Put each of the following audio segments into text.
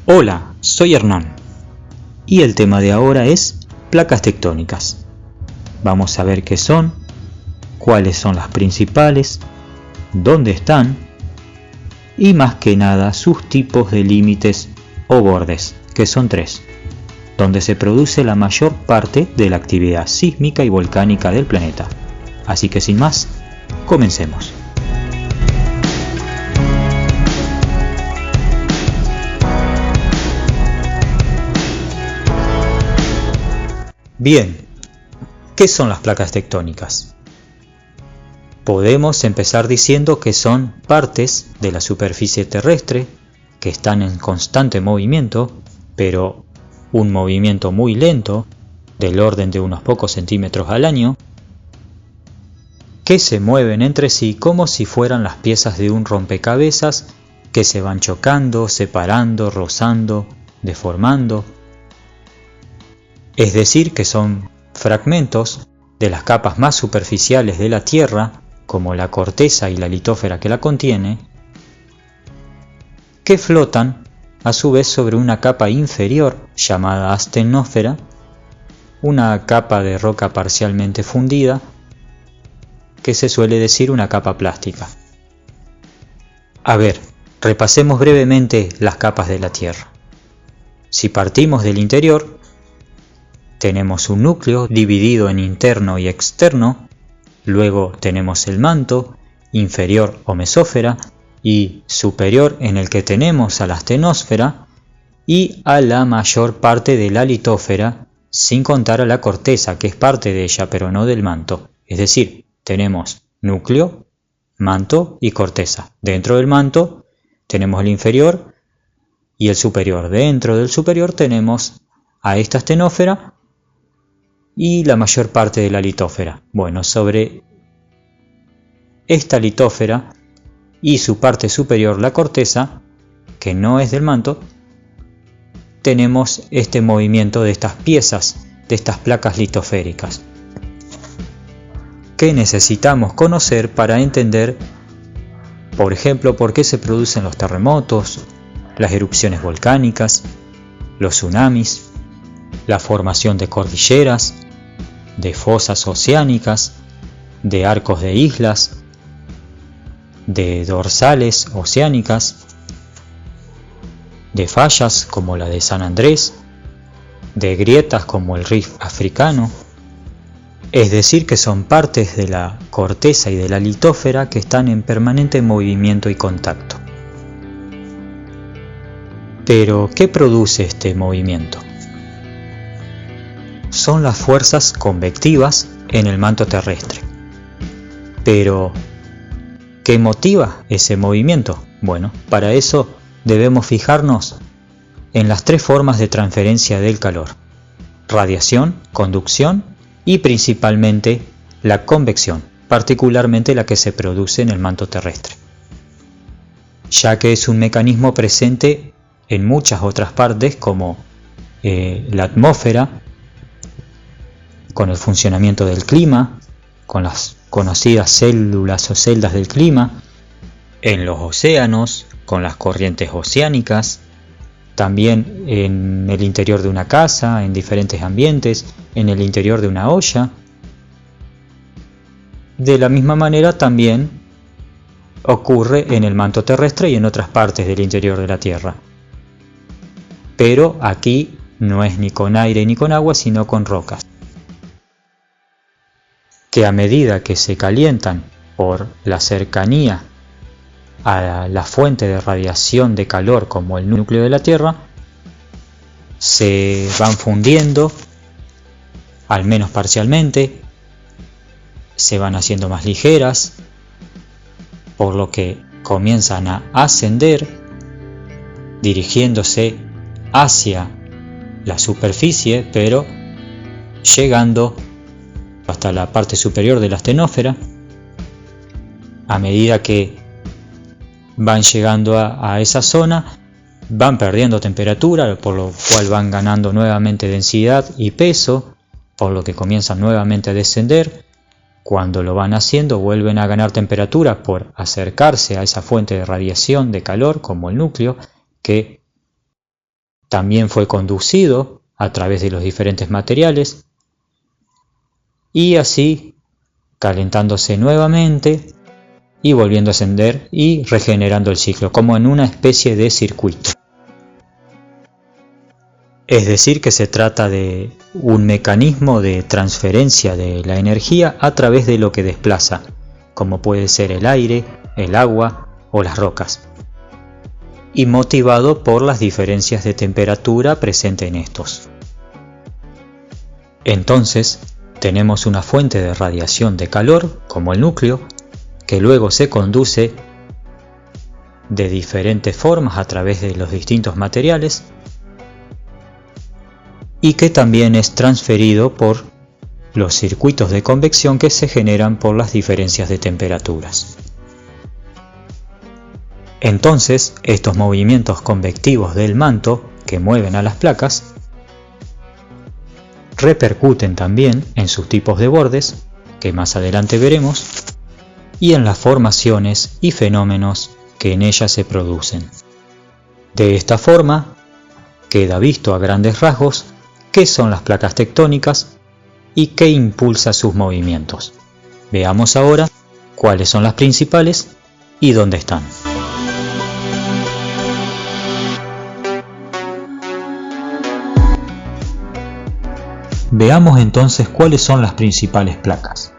Hola, soy Hernán y el tema de ahora es placas tectónicas. Vamos a ver qué son, cuáles son las principales, dónde están y más que nada sus tipos de límites o bordes, que son tres, donde se produce la mayor parte de la actividad sísmica y volcánica del planeta. Así que sin más, comencemos. Bien, ¿qué son las placas tectónicas? Podemos empezar diciendo que son partes de la superficie terrestre que están en constante movimiento, pero un movimiento muy lento, del orden de unos pocos centímetros al año, que se mueven entre sí como si fueran las piezas de un rompecabezas que se van chocando, separando, rozando, deformando. Es decir, que son fragmentos de las capas más superficiales de la Tierra, como la corteza y la litósfera que la contiene, que flotan a su vez sobre una capa inferior llamada astenósfera, una capa de roca parcialmente fundida, que se suele decir una capa plástica. A ver, repasemos brevemente las capas de la Tierra. Si partimos del interior, tenemos un núcleo dividido en interno y externo, luego tenemos el manto, inferior o mesósfera, y superior en el que tenemos a la astenósfera y a la mayor parte de la litósfera, sin contar a la corteza, que es parte de ella pero no del manto. Es decir, tenemos núcleo, manto y corteza. Dentro del manto tenemos el inferior y el superior. Dentro del superior tenemos a esta astenósfera y la mayor parte de la litósfera. Bueno, sobre esta litósfera y su parte superior, la corteza, que no es del manto, tenemos este movimiento de estas piezas, de estas placas litosféricas, que necesitamos conocer para entender, por ejemplo, por qué se producen los terremotos, las erupciones volcánicas, los tsunamis, la formación de cordilleras, de fosas oceánicas, de arcos de islas, de dorsales oceánicas, de fallas como la de San Andrés, de grietas como el Rift africano. Es decir, que son partes de la corteza y de la litósfera que están en permanente movimiento y contacto. Pero, ¿qué produce este movimiento? Son las fuerzas convectivas en el manto terrestre. Pero, ¿qué motiva ese movimiento? Bueno, para eso debemos fijarnos en las tres formas de transferencia del calor: radiación, conducción y principalmente la convección, particularmente la que se produce en el manto terrestre, ya que es un mecanismo presente en muchas otras partes como la atmósfera, con el funcionamiento del clima, con las conocidas células o celdas del clima, en los océanos, con las corrientes oceánicas, también en el interior de una casa, en diferentes ambientes, en el interior de una olla. De la misma manera también ocurre en el manto terrestre y en otras partes del interior de la Tierra. Pero aquí no es ni con aire ni con agua, sino con rocas, que a medida que se calientan por la cercanía a la fuente de radiación de calor como el núcleo de la Tierra, se van fundiendo, al menos parcialmente, se van haciendo más ligeras, por lo que comienzan a ascender, dirigiéndose hacia la superficie, pero llegando hasta la parte superior de la astenósfera. A medida que van llegando a esa zona, van perdiendo temperatura, por lo cual van ganando nuevamente densidad y peso, por lo que comienzan nuevamente a descender. Cuando lo van haciendo, vuelven a ganar temperatura por acercarse a esa fuente de radiación de calor como el núcleo, que también fue conducido a través de los diferentes materiales y así calentándose nuevamente y volviendo a ascender y regenerando el ciclo, como en una especie de circuito. Es decir, que se trata de un mecanismo de transferencia de la energía a través de lo que desplaza, como puede ser el aire, el agua o las rocas, y motivado por las diferencias de temperatura presentes en estos. Entonces, tenemos una fuente de radiación de calor, como el núcleo, que luego se conduce de diferentes formas a través de los distintos materiales y que también es transferido por los circuitos de convección que se generan por las diferencias de temperaturas. Entonces, estos movimientos convectivos del manto que mueven a las placas repercuten también en sus tipos de bordes, que más adelante veremos, y en las formaciones y fenómenos que en ellas se producen. De esta forma, queda visto a grandes rasgos qué son las placas tectónicas y qué impulsa sus movimientos. Veamos ahora cuáles son las principales y dónde están. Veamos entonces cuáles son las principales placas,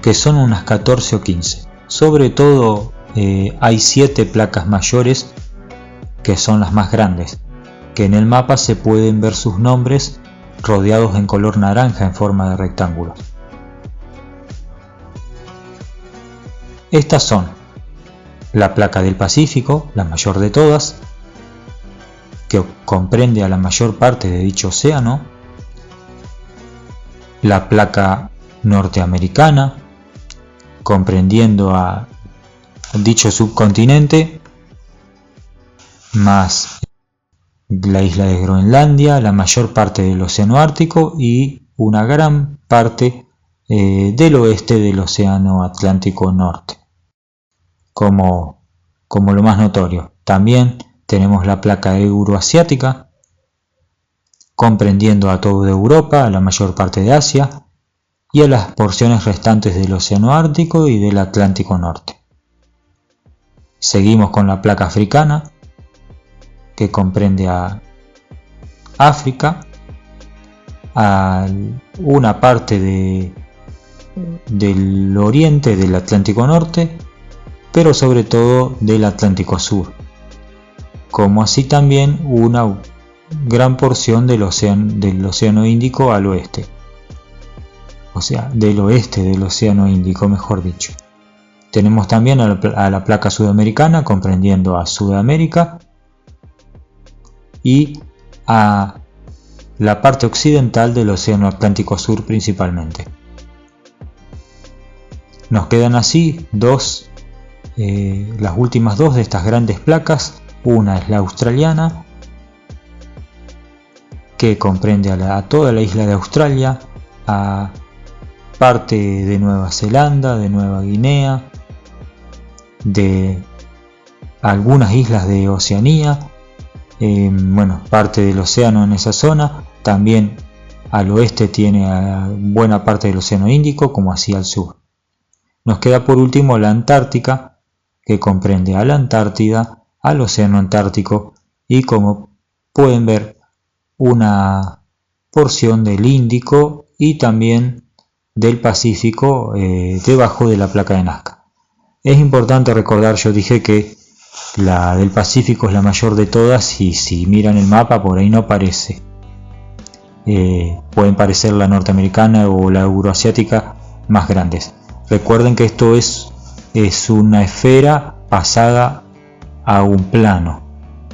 que son unas 14 o 15. Sobre todo hay 7 placas mayores que son las más grandes, que en el mapa se pueden ver sus nombres rodeados en color naranja en forma de rectángulos. Estas son la placa del Pacífico, la mayor de todas, que comprende a la mayor parte de dicho océano, la placa norteamericana, comprendiendo a dicho subcontinente, más la isla de Groenlandia, la mayor parte del océano Ártico y una gran parte del oeste del océano Atlántico Norte, como lo más notorio. También tenemos la placa euroasiática, comprendiendo a toda Europa, a la mayor parte de Asia y a las porciones restantes del océano Ártico y del Atlántico Norte. Seguimos con la placa africana, que comprende a África, a una parte del oriente del Atlántico Norte, pero sobre todo del Atlántico Sur, como así también una gran porción del océano Índico al oeste, o sea, del oeste del océano Índico, mejor dicho. Tenemos también a la placa sudamericana, comprendiendo a Sudamérica y a la parte occidental del océano Atlántico Sur principalmente. Nos quedan así las últimas dos de estas grandes placas. Una es la australiana, que comprende a toda la isla de Australia, a parte de Nueva Zelanda, de Nueva Guinea, de algunas islas de Oceanía, parte del océano en esa zona. También al oeste tiene a buena parte del océano Índico, como así al sur. Nos queda por último la Antártica, que comprende a la Antártida, al océano Antártico y, como pueden ver, una porción del Índico y también del Pacífico debajo de la placa de Nazca. Es importante recordar, yo dije que la del Pacífico es la mayor de todas y si miran el mapa por ahí no aparece. Pueden parecer la norteamericana o la euroasiática más grandes. Recuerden que esto es una esfera pasada a un plano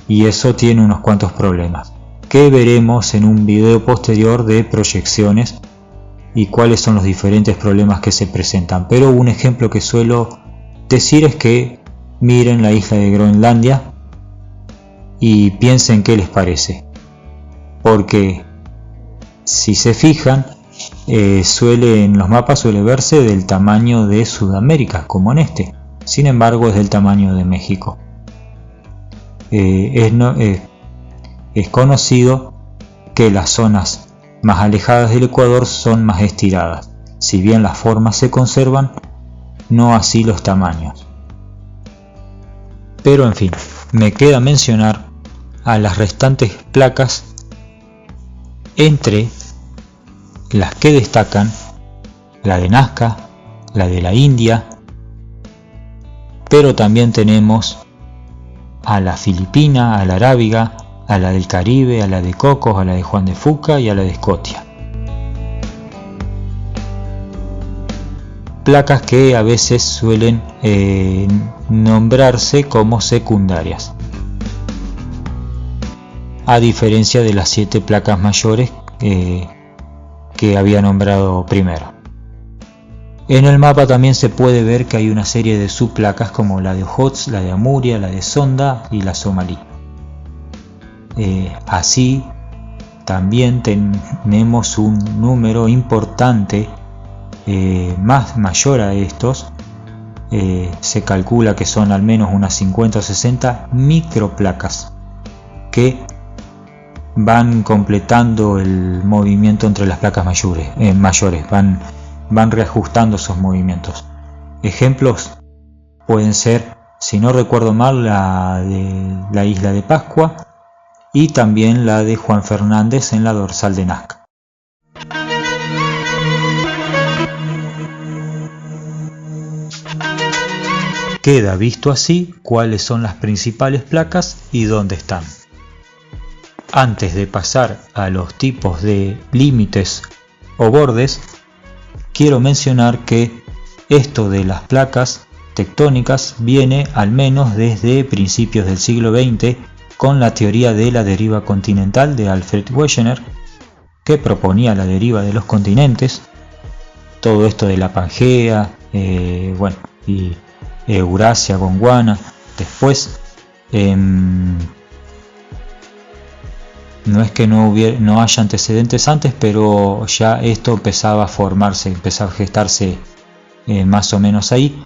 y eso tiene unos cuantos problemas que veremos en un video posterior de proyecciones y cuáles son los diferentes problemas que se presentan. Pero un ejemplo que suelo decir es que miren la isla de Groenlandia y piensen qué les parece, porque si se fijan, en los mapas suele verse del tamaño de Sudamérica, como en este. Sin embargo, es del tamaño de México. es conocido que las zonas más alejadas del ecuador son más estiradas, si bien las formas se conservan, no así los tamaños. Pero en fin, me queda mencionar a las restantes placas, entre las que destacan la de Nazca, la de la India, pero también tenemos a la filipina, a la arábiga, a la del Caribe, a la de Cocos, a la de Juan de Fuca y a la de Scotia. Placas que a veces suelen nombrarse como secundarias, a diferencia de las 7 placas mayores que había nombrado primero. En el mapa también se puede ver que hay una serie de subplacas como la de Ojotsk, la de Amuria, la de Sonda y la somalí. Así también tenemos un número importante mayor a estos. Se calcula que son al menos unas 50 o 60 microplacas que van completando el movimiento entre las placas mayores, van reajustando esos movimientos. Ejemplos pueden ser, si no recuerdo mal, la de la isla de Pascua y también la de Juan Fernández en la dorsal de Nazca. Queda visto así cuáles son las principales placas y dónde están. Antes de pasar a los tipos de límites o bordes, quiero mencionar que esto de las placas tectónicas viene al menos desde principios del siglo XX con la teoría de la deriva continental de Alfred Wegener, que proponía la deriva de los continentes, todo esto de la Pangea, y Eurasia, Gondwana. Después no es que no haya antecedentes antes, pero ya esto empezaba a formarse, empezaba a gestarse más o menos ahí,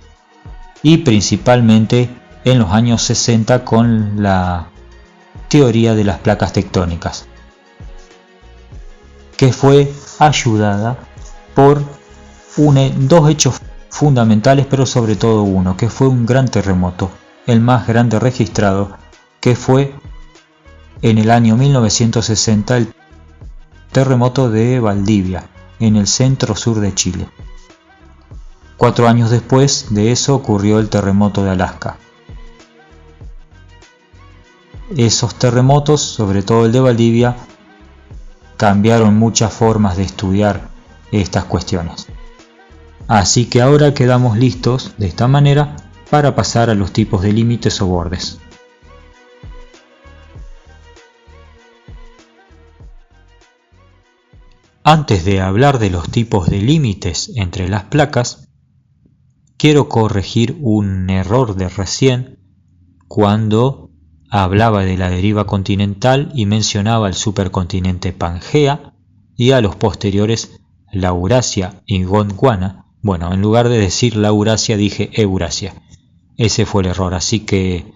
y principalmente en los años 60 con la teoría de las placas tectónicas, que fue ayudada por dos hechos fundamentales, pero sobre todo uno, que fue un gran terremoto, el más grande registrado, que fue en el año 1960 el terremoto de Valdivia, en el centro-sur de Chile. 4 años después de eso ocurrió el terremoto de Alaska. Esos terremotos, sobre todo el de Valdivia, cambiaron muchas formas de estudiar estas cuestiones. Así que ahora quedamos listos de esta manera para pasar a los tipos de límites o bordes. Antes de hablar de los tipos de límites entre las placas, quiero corregir un error de recién cuando hablaba de la deriva continental y mencionaba el supercontinente Pangea y a los posteriores la Eurasia y Gondwana. Bueno, en lugar de decir la Eurasia dije Eurasia. Ese fue el error, así que